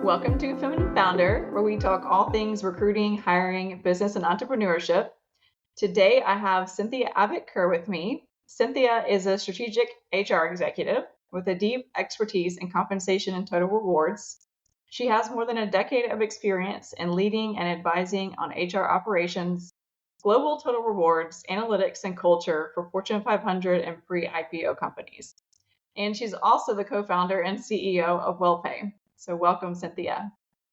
Welcome to Feminine Founder, where we talk all things recruiting, hiring, business, and entrepreneurship. Today, I have Cynthia Abbott Kerr with me. Cynthia is a strategic HR executive with a deep expertise in compensation and total rewards. She has more than a decade of experience in leading and advising on HR operations, global total rewards, analytics, and culture for Fortune 500 and pre-IPO companies. And she's also the co-founder and CEO of Wellpay. So welcome, Cynthia.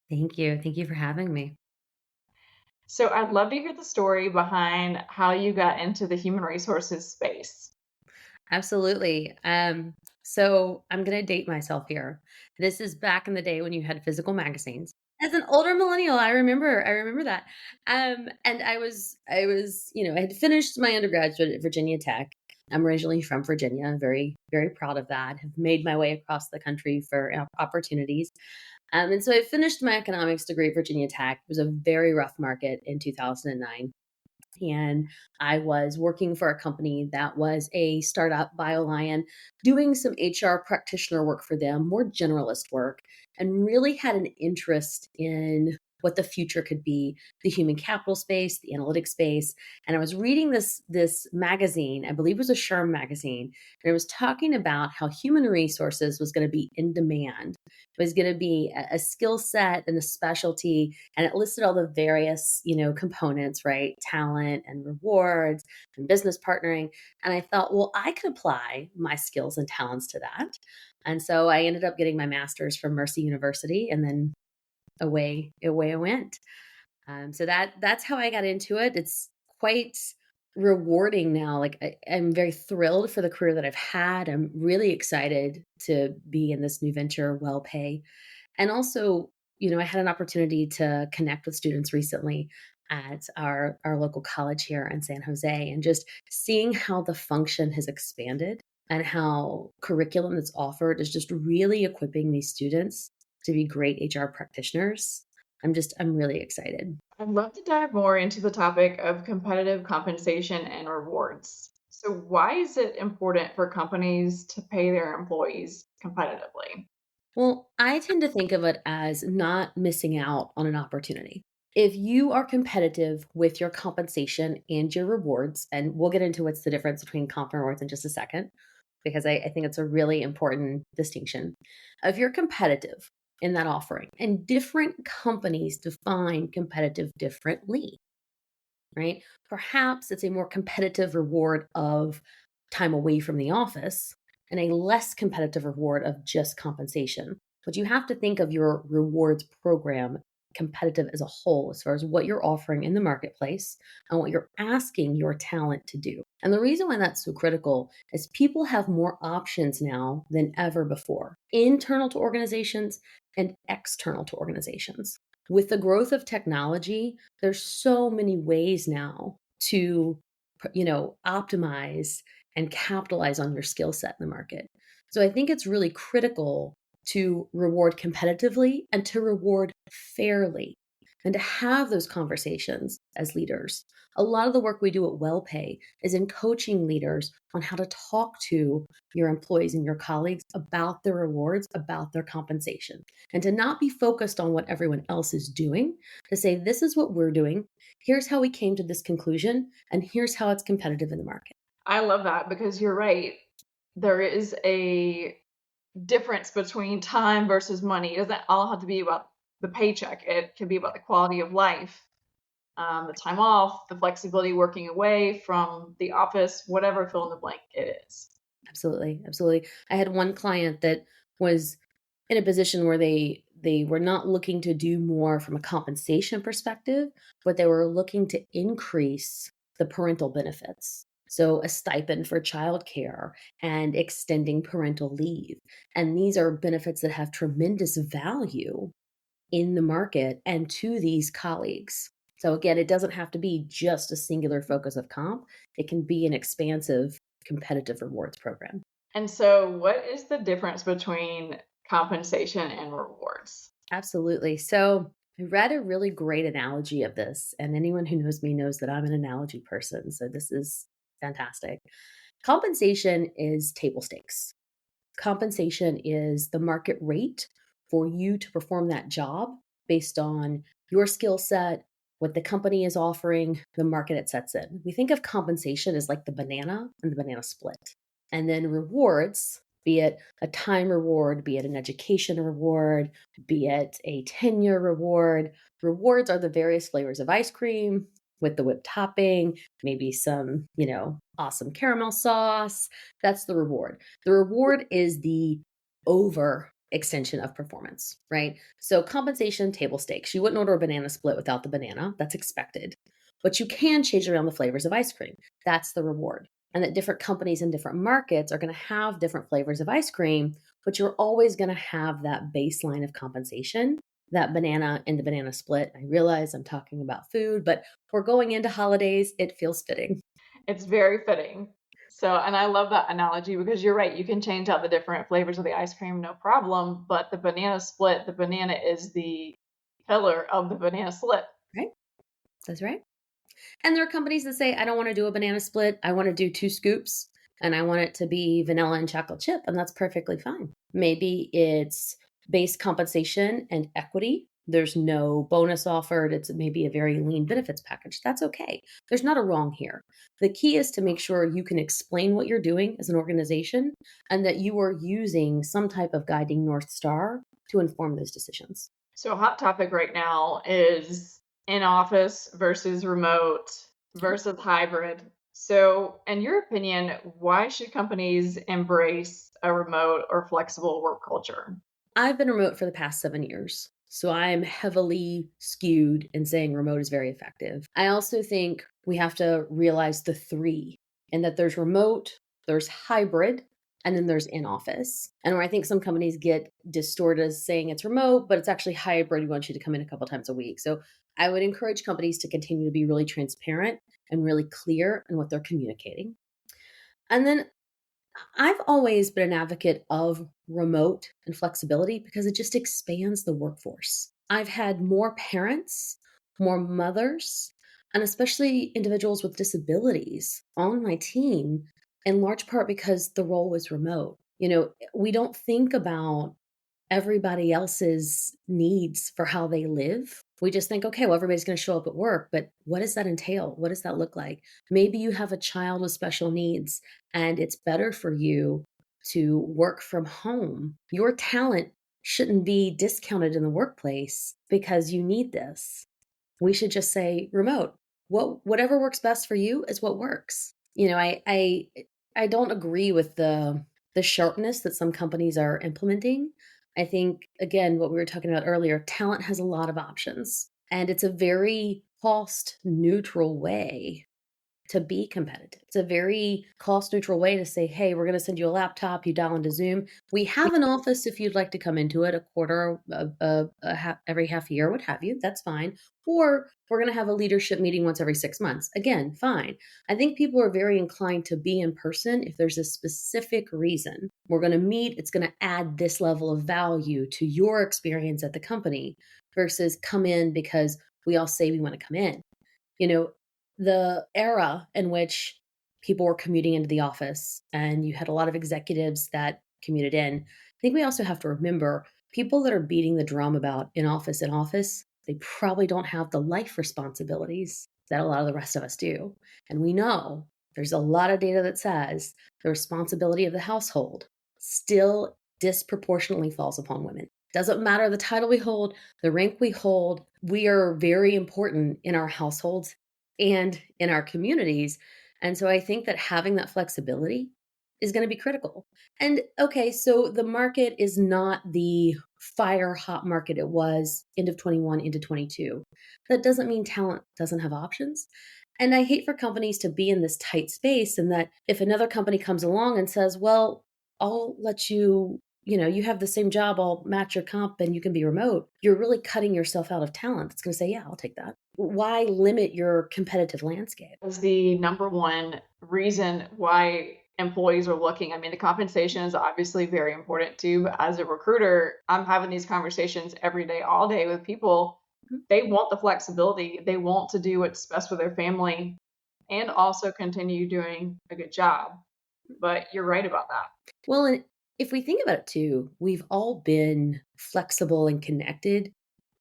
Thank you. Thank you for having me. So I'd love to hear the story behind how you got into the human resources space. Absolutely. So I'm going to date myself here. This is back in the day when you had physical magazines. As an older millennial, I remember that. And I had finished my undergraduate at Virginia Tech. I'm originally from Virginia. I'm very, very proud of that. Have made my way across the country for opportunities. And so I finished my economics degree at Virginia Tech. It was a very rough market in 2009. And I was working for a company that was a startup, BioLion, doing some HR practitioner work for them, more generalist work, and really had an interest in what the future could be, the human capital space, the analytics space. And I was reading this magazine, I believe it was a SHRM magazine, and it was talking about how human resources was going to be in demand. It was going to be a skill set and a specialty, and it listed all the various, components, right? Talent and rewards and business partnering. And I thought, well, I could apply my skills and talents to that. And so I ended up getting my master's from Mercy University, and then away I went. So that's how I got into it. It's quite rewarding now. Like I'm very thrilled for the career that I've had. I'm really excited to be in this new venture, WellPay. And also, I had an opportunity to connect with students recently at our local college here in San Jose, and just seeing how the function has expanded and how curriculum that's offered is just really equipping these students to be great HR practitioners. I'm really excited. I'd love to dive more into the topic of competitive compensation and rewards. So, why is it important for companies to pay their employees competitively? Well, I tend to think of it as not missing out on an opportunity. If you are competitive with your compensation and your rewards, and we'll get into what's the difference between comp and rewards in just a second, because I think it's a really important distinction. If you're competitive in that offering, and different companies define competitive differently, right? Perhaps it's a more competitive reward of time away from the office and a less competitive reward of just compensation. But you have to think of your rewards program competitive as a whole, as far as what you're offering in the marketplace and what you're asking your talent to do. And the reason why that's so critical is people have more options now than ever before, internal to organizations and external to organizations. With the growth of technology, there's so many ways now to, optimize and capitalize on your skill set in the market. So I think it's really critical to reward competitively and to reward fairly and to have those conversations as leaders. A lot of the work we do at WellPay is in coaching leaders on how to talk to your employees and your colleagues about their rewards, about their compensation, and to not be focused on what everyone else is doing, to say, this is what we're doing. Here's how we came to this conclusion, and here's how it's competitive in the market. I love that because you're right. There is a difference between time versus money. It doesn't all have to be about the paycheck, it can be about the quality of life, the time off, the flexibility working away from the office, whatever fill in the blank it is. Absolutely, absolutely. I had one client that was in a position where they were not looking to do more from a compensation perspective, but they were looking to increase the parental benefits. So a stipend for childcare and extending parental leave. And these are benefits that have tremendous value in the market and to these colleagues. So again, it doesn't have to be just a singular focus of comp. It can be an expansive competitive rewards program. And so, what is the difference between compensation and rewards? Absolutely. So I read a really great analogy of this, and anyone who knows me knows that I'm an analogy person. So this is fantastic. Compensation is table stakes. Compensation is the market rate for you to perform that job based on your skill set, what the company is offering, the market it sets in. We think of compensation as like the banana and the banana split. And then rewards, be it a time reward, be it an education reward, be it a tenure reward. Rewards are the various flavors of ice cream with the whipped topping, maybe some, awesome caramel sauce. That's the reward. The reward is the over extension of performance, right? So compensation, table stakes. You wouldn't order a banana split without the banana. That's expected. But you can change around the flavors of ice cream. That's the reward. And that different companies in different markets are going to have different flavors of ice cream, but you're always going to have that baseline of compensation, that banana and the banana split. I realize I'm talking about food, but we're going into holidays. It feels fitting. It's very fitting. So, and I love that analogy because you're right. You can change out the different flavors of the ice cream, no problem. But the banana split, the banana is the pillar of the banana split. Right? That's right. And there are companies that say, I don't want to do a banana split. I want to do 2 scoops and I want it to be vanilla and chocolate chip. And that's perfectly fine. Maybe it's base compensation and equity. There's no bonus offered. It's maybe a very lean benefits package. That's okay. There's not a wrong here. The key is to make sure you can explain what you're doing as an organization and that you are using some type of guiding North Star to inform those decisions. So a hot topic right now is in office versus remote versus hybrid. So, in your opinion, why should companies embrace a remote or flexible work culture? I've been remote for the past 7 years. So I'm heavily skewed in saying remote is very effective. I also think we have to realize the 3 and that there's remote, there's hybrid, and then there's in office. And where I think some companies get distorted as saying it's remote, but it's actually hybrid. We want you to come in a couple times a week. So I would encourage companies to continue to be really transparent and really clear in what they're communicating. And then I've always been an advocate of remote and flexibility because it just expands the workforce. I've had more parents, more mothers, and especially individuals with disabilities on my team, in large part because the role was remote. We don't think about everybody else's needs for how they live. We just think, okay, well, everybody's going to show up at work, but what does that entail? What does that look like? Maybe you have a child with special needs and it's better for you to work from home. Your talent shouldn't be discounted in the workplace because you need this. We should just say remote. Whatever works best for you is what works. I don't agree with the sharpness that some companies are implementing. I think, again, what we were talking about earlier, talent has a lot of options, and it's a very cost neutral way to be competitive. It's a very cost neutral way to say, hey, we're going to send you a laptop, you dial into Zoom. We have an office if you'd like to come into it a quarter, every half year, what have you. That's fine. Or we're going to have a leadership meeting once every 6 months. Again, fine. I think people are very inclined to be in person if there's a specific reason. We're going to meet, it's going to add this level of value to your experience at the company versus come in because we all say we want to come in. The era in which people were commuting into the office and you had a lot of executives that commuted in, I think we also have to remember people that are beating the drum about in office, they probably don't have the life responsibilities that a lot of the rest of us do. And we know there's a lot of data that says the responsibility of the household still disproportionately falls upon women. Doesn't matter the title we hold, the rank we hold, we are very important in our households and in our communities. And so I think that having that flexibility is going to be critical. And okay, so the market is not the fire hot market it was end of 21 into 22. That doesn't mean talent doesn't have options. And I hate for companies to be in this tight space and that if another company comes along and says, well, I'll let you, you have the same job, I'll match your comp and you can be remote, you're really cutting yourself out of talent. It's going to say, yeah, I'll take that. Why limit your competitive landscape? Is the number one reason why employees are looking. I mean, the compensation is obviously very important too. But as a recruiter, I'm having these conversations every day, all day with people. They want the flexibility. They want to do what's best for their family and also continue doing a good job. But you're right about that. Well, If we think about it too, we've all been flexible and connected,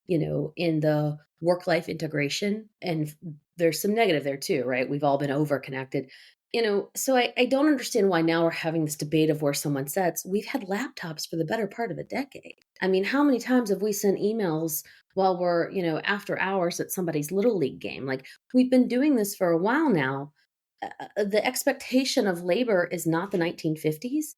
in the work life integration. And there's some negative there too, right? We've all been over connected. So I don't understand why now we're having this debate of where someone sits. We've had laptops for the better part of a decade. I mean, how many times have we sent emails while we're, after hours at somebody's little league game? Like, we've been doing this for a while now. The expectation of labor is not the 1950s.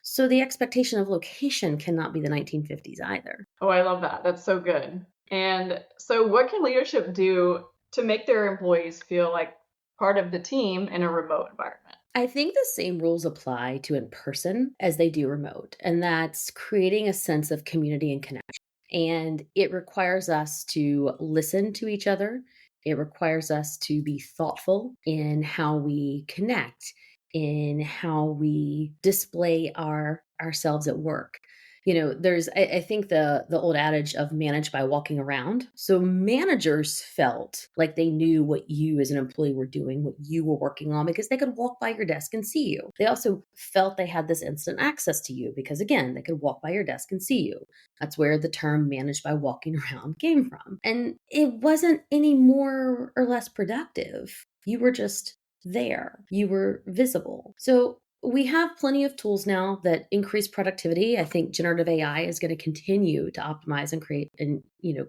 So the expectation of location cannot be the 1950s either. Oh, I love that. That's so good. And so, what can leadership do to make their employees feel like part of the team in a remote environment? I think the same rules apply to in person as they do remote, and that's creating a sense of community and connection. And it requires us to listen to each other. It requires us to be thoughtful in how we connect, in how we display ourselves at work. There's I think the old adage of manage by walking around. So managers felt like they knew what you as an employee were doing, what you were working on, because they could walk by your desk and see you. They also felt they had this instant access to you because, again, they could walk by your desk and see you. That's where the term manage by walking around came from. And it wasn't any more or less productive. You were just there. You were visible. So we have plenty of tools now that increase productivity. I think generative AI is going to continue to optimize and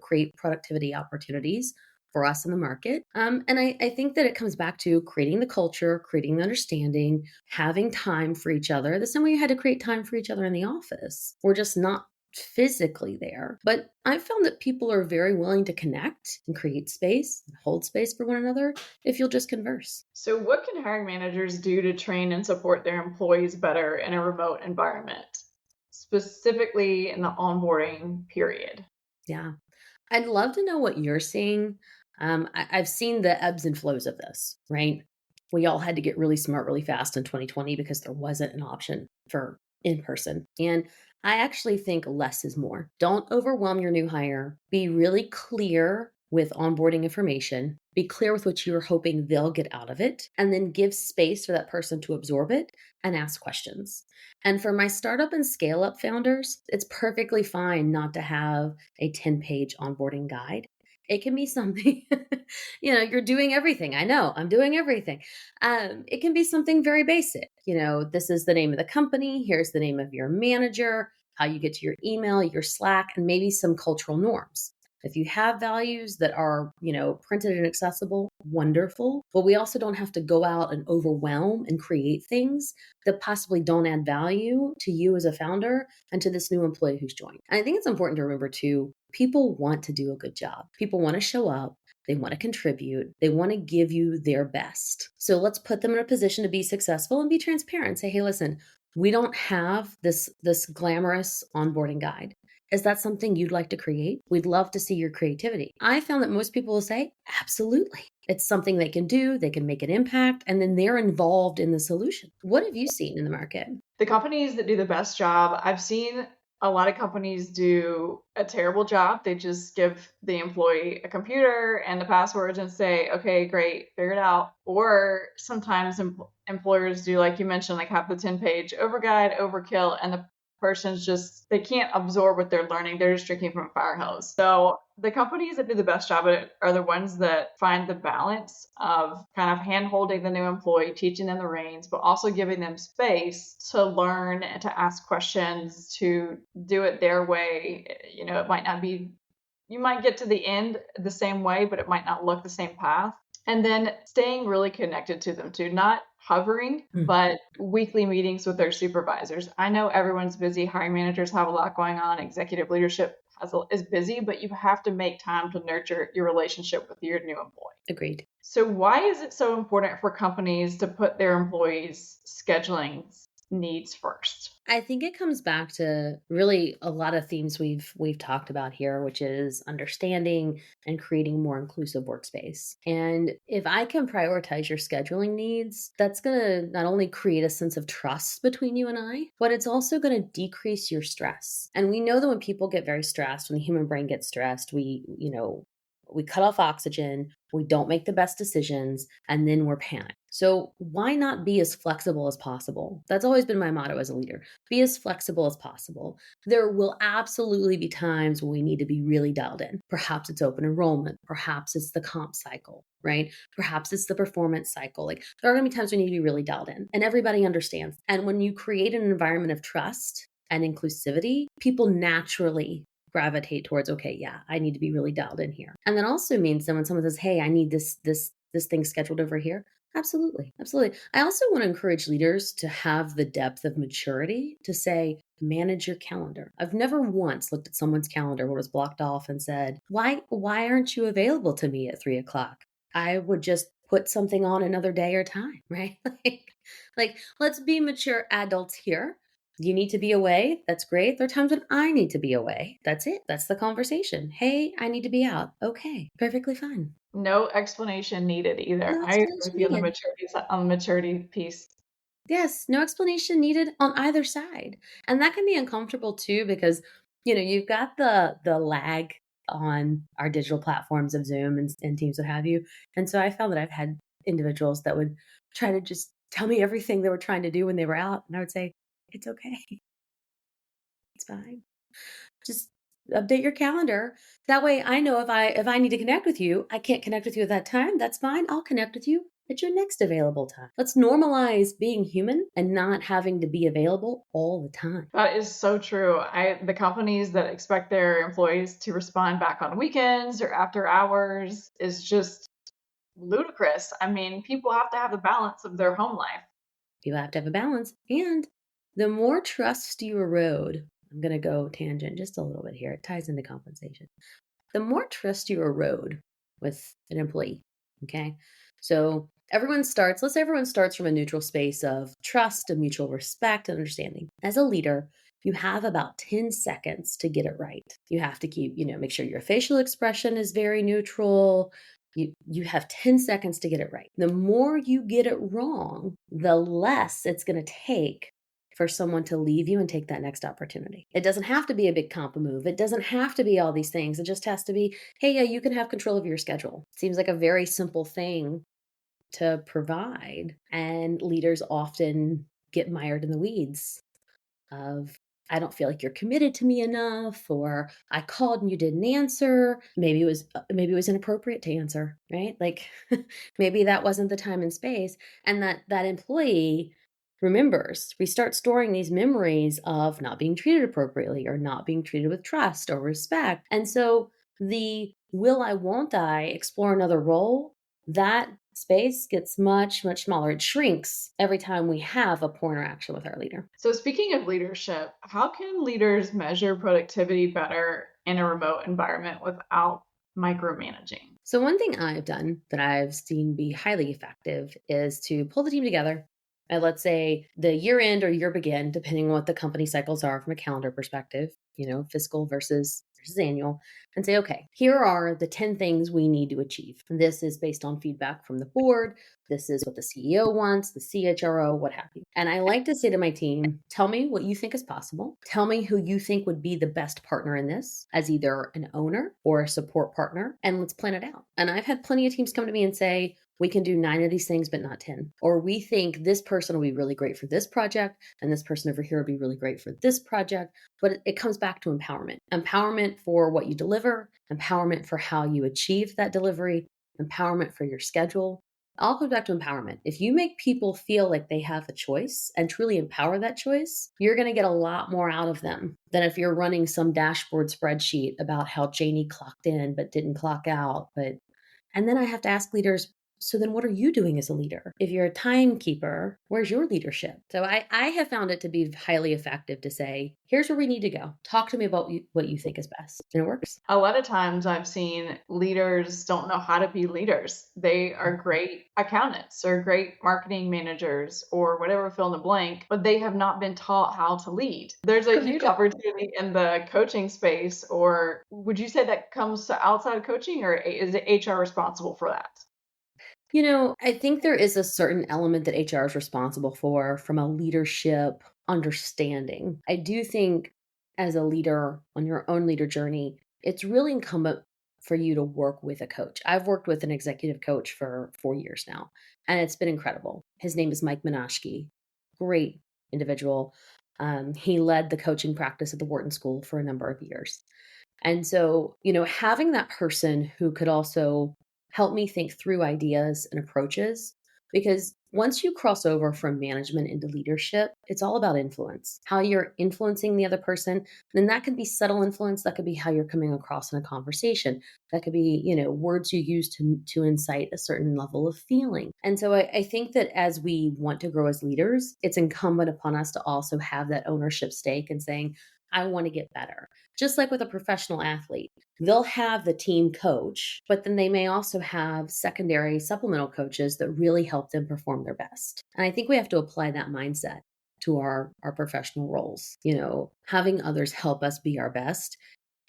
create productivity opportunities for us in the market. And I think that it comes back to creating the culture, creating the understanding, having time for each other. The same way you had to create time for each other in the office. We're just not physically there. But I've found that people are very willing to connect and create space and hold space for one another if you'll just converse. So, what can hiring managers do to train and support their employees better in a remote environment, specifically in the onboarding period? Yeah. I'd love to know what you're seeing. I've seen the ebbs and flows of this, right? We all had to get really smart really fast in 2020 because there wasn't an option for in person. And I actually think less is more. Don't overwhelm your new hire. Be really clear with onboarding information. Be clear with what you're hoping they'll get out of it, and then give space for that person to absorb it and ask questions. And for my startup and scale up founders, it's perfectly fine not to have a 10-page onboarding guide. It can be something, you're doing everything. I know I'm doing everything. It can be something very basic. This is the name of the company. Here's the name of your manager, how you get to your email, your Slack, and maybe some cultural norms. If you have values that are, printed and accessible, wonderful. But we also don't have to go out and overwhelm and create things that possibly don't add value to you as a founder and to this new employee who's joined. And I think it's important to remember too, people want to do a good job. People want to show up. They want to contribute. They want to give you their best. So let's put them in a position to be successful and be transparent. Say, hey, listen, we don't have this glamorous onboarding guide. Is that something you'd like to create? We'd love to see your creativity. I found that most people will say, absolutely. It's something they can do, they can make an impact, and then they're involved in the solution. What have you seen in the market? The companies that do the best job, I've seen a lot of companies do a terrible job. They just give the employee a computer and the passwords and say, okay, great, figure it out. Or sometimes employers do, like you mentioned, like have the 10-page overguide, overkill, and the person's just, they can't absorb what they're learning. They're just drinking from a fire hose. So the companies that do the best job at it are the ones that find the balance of kind of hand holding the new employee, teaching them the reins, but also giving them space to learn and to ask questions, to do it their way. It might not be, you might get to the end the same way, but it might not look the same path. And then staying really connected to them too, not hovering, but weekly meetings with their supervisors. I know everyone's busy. Hiring managers have a lot going on. Executive leadership is busy, but you have to make time to nurture your relationship with your new employee. Agreed. So why is it so important for companies to put their employees' scheduling needs first? I think it comes back to really a lot of themes we've talked about here, which is understanding and creating more inclusive workspace. And if I can prioritize your scheduling needs, that's going to not only create a sense of trust between you and I, but it's also going to decrease your stress. And we know that when people get very stressed, when the human brain gets stressed, we cut off oxygen, we don't make the best decisions, and then we're panicked. So why not be as flexible as possible? That's always been my motto as a leader. Be as flexible as possible. There will absolutely be times when we need to be really dialed in. Perhaps it's open enrollment. Perhaps it's the comp cycle, right? Perhaps it's the performance cycle. Like there are going to be times we need to be really dialed in, and everybody understands. And when you create an environment of trust and inclusivity, people naturally gravitate towards, okay, yeah, I need to be really dialed in here. And that also means that when someone says, hey, I need this thing scheduled over here. Absolutely. Absolutely. I also want to encourage leaders to have the depth of maturity to say, manage your calendar. I've never once looked at someone's calendar where it was blocked off and said, why aren't you available to me at 3 o'clock? I would just put something on another day or time, right? like let's be mature adults here. You need to be away. That's great. There are times when I need to be away. That's it. That's the conversation. Hey, I need to be out. Okay, perfectly fine. No explanation needed either. No I agree explanation with you needed. on the maturity piece. Yes, no explanation needed on either side. And that can be uncomfortable too because you've got the lag on our digital platforms of Zoom and Teams, what have you. And so I found that I've had individuals that would try to just tell me everything they were trying to do when they were out. And I would say, it's okay. It's fine. Just update your calendar. That way I know if I need to connect with you, I can't connect with you at that time. That's fine. I'll connect with you at your next available time. Let's normalize being human and not having to be available all the time. That is so true. The companies that expect their employees to respond back on weekends or after hours is just ludicrous. I mean, people have to have the balance of their home life. You have to have a balance. And the more trust you erode, I'm going to go tangent just a little bit here. It ties into compensation. The more trust you erode with an employee, okay? So let's say everyone starts from a neutral space of trust and mutual respect and understanding. As a leader, you have about 10 seconds to get it right. You have to make sure your facial expression is very neutral. You have 10 seconds to get it right. The more you get it wrong, the less it's going to take for someone to leave you and take that next opportunity. It doesn't have to be a big comp move. It doesn't have to be all these things. It just has to be, hey, yeah, you can have control of your schedule. Seems like a very simple thing to provide. And leaders often get mired in the weeds of, I don't feel like you're committed to me enough, or I called and you didn't answer. Maybe it was inappropriate to answer, right? Like maybe that wasn't the time and space. And that employee remembers. We start storing these memories of not being treated appropriately or not being treated with trust or respect. And so the won't I explore another role, that space gets much, much smaller. It shrinks every time we have a poor interaction with our leader. So, speaking of leadership, how can leaders measure productivity better in a remote environment without micromanaging? So, one thing I've done that I've seen be highly effective is to pull the team together. And let's say the year end or year begin, depending on what the company cycles are from a calendar perspective, fiscal versus annual, and say, okay, here are the 10 things we need to achieve. And this is based on feedback from the board. This is what the CEO wants, the CHRO, what have you. And I like to say to my team, tell me what you think is possible. Tell me who you think would be the best partner in this as either an owner or a support partner, and let's plan it out. And I've had plenty of teams come to me and say, we can do 9 of these things, but not 10. Or we think this person will be really great for this project, and this person over here will be really great for this project. But it comes back to empowerment. Empowerment for what you deliver, empowerment for how you achieve that delivery, empowerment for your schedule. It all comes back to empowerment. If you make people feel like they have a choice and truly empower that choice, you're going to get a lot more out of them than if you're running some dashboard spreadsheet about how Janie clocked in but didn't clock out. And then I have to ask leaders, so then what are you doing as a leader? If you're a timekeeper, where's your leadership? So I have found it to be highly effective to say, here's where we need to go. Talk to me about what you think is best. And it works. A lot of times I've seen leaders don't know how to be leaders. They are great accountants or great marketing managers or whatever, fill in the blank, but they have not been taught how to lead. There's a huge opportunity in the coaching space, or would you say that comes to outside of coaching, or is it HR responsible for that? I think there is a certain element that HR is responsible for from a leadership understanding. I do think as a leader on your own leader journey, it's really incumbent for you to work with a coach. I've worked with an executive coach for 4 years now. And it's been incredible. His name is Mike Minashki. Great individual. He led the coaching practice at the Wharton School for a number of years. And so, having that person who could also help me think through ideas and approaches, because once you cross over from management into leadership, it's all about influence, how you're influencing the other person. And that could be subtle influence. That could be how you're coming across in a conversation. That could be, words you use to incite a certain level of feeling. And so I think that as we want to grow as leaders, it's incumbent upon us to also have that ownership stake and saying, I want to get better. Just like with a professional athlete, they'll have the team coach, but then they may also have secondary supplemental coaches that really help them perform their best. And I think we have to apply that mindset to our professional roles. Having others help us be our best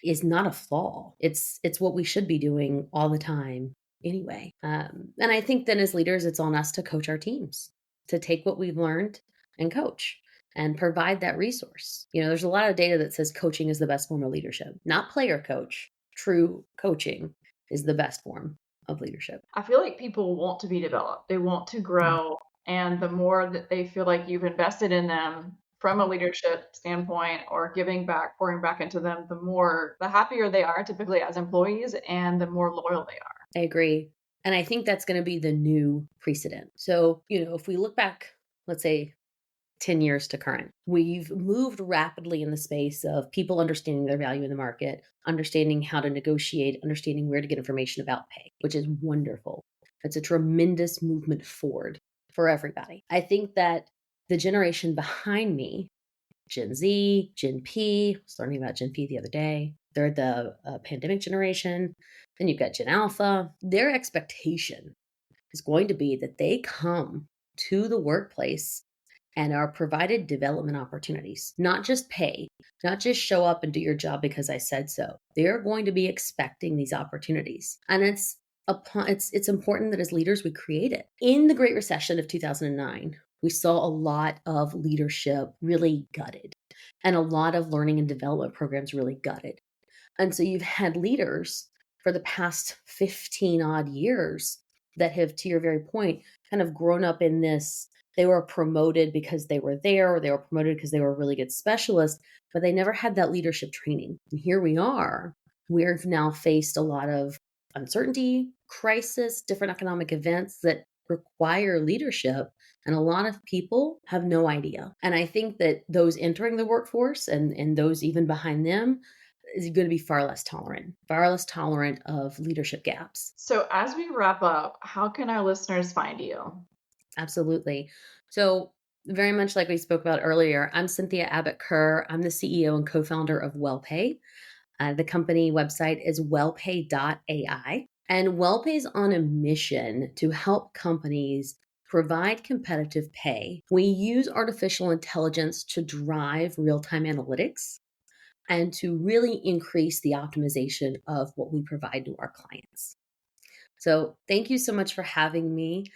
is not a flaw. It's what we should be doing all the time anyway. And I think then as leaders, it's on us to coach our teams, to take what we've learned and coach and provide that resource. There's a lot of data that says coaching is the best form of leadership, not player coach. True coaching is the best form of leadership. I feel like people want to be developed. They want to grow. And the more that they feel like you've invested in them from a leadership standpoint or giving back, pouring back into them, the happier they are typically as employees and the more loyal they are. I agree. And I think that's going to be the new precedent. So, if we look back, let's say 10 years to current, we've moved rapidly in the space of people understanding their value in the market, understanding how to negotiate, understanding where to get information about pay, which is wonderful. It's a tremendous movement forward for everybody. I think that the generation behind me, Gen Z, Gen P, I was learning about Gen P the other day. They're the pandemic generation. Then you've got Gen Alpha. Their expectation is going to be that they come to the workplace and are provided development opportunities, not just pay, not just show up and do your job because I said so. They're going to be expecting these opportunities. And it's important that as leaders, we create it. In the Great Recession of 2009, we saw a lot of leadership really gutted and a lot of learning and development programs really gutted. And so you've had leaders for the past 15 odd years that have, to your very point, kind of grown up in this. They were promoted because they were there, or they were promoted because they were a really good specialist, but they never had that leadership training. And here we are. We've now faced a lot of uncertainty, crisis, different economic events that require leadership. And a lot of people have no idea. And I think that those entering the workforce and those even behind them is going to be far less tolerant of leadership gaps. So as we wrap up, how can our listeners find you? Absolutely. So very much like we spoke about earlier, I'm Cynthia Abbott Kerr. I'm the CEO and co-founder of Wellpay. The company website is Wellpay.ai. And Wellpay is on a mission to help companies provide competitive pay. We use artificial intelligence to drive real-time analytics and to really increase the optimization of what we provide to our clients. So thank you so much for having me.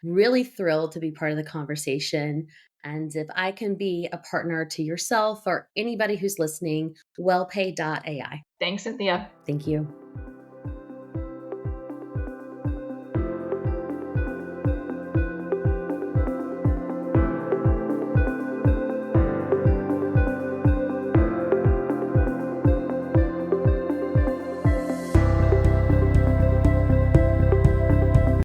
Really thrilled to be part of the conversation. And if I can be a partner to yourself or anybody who's listening, wellpay.ai. Thanks, Cynthia. Thank you.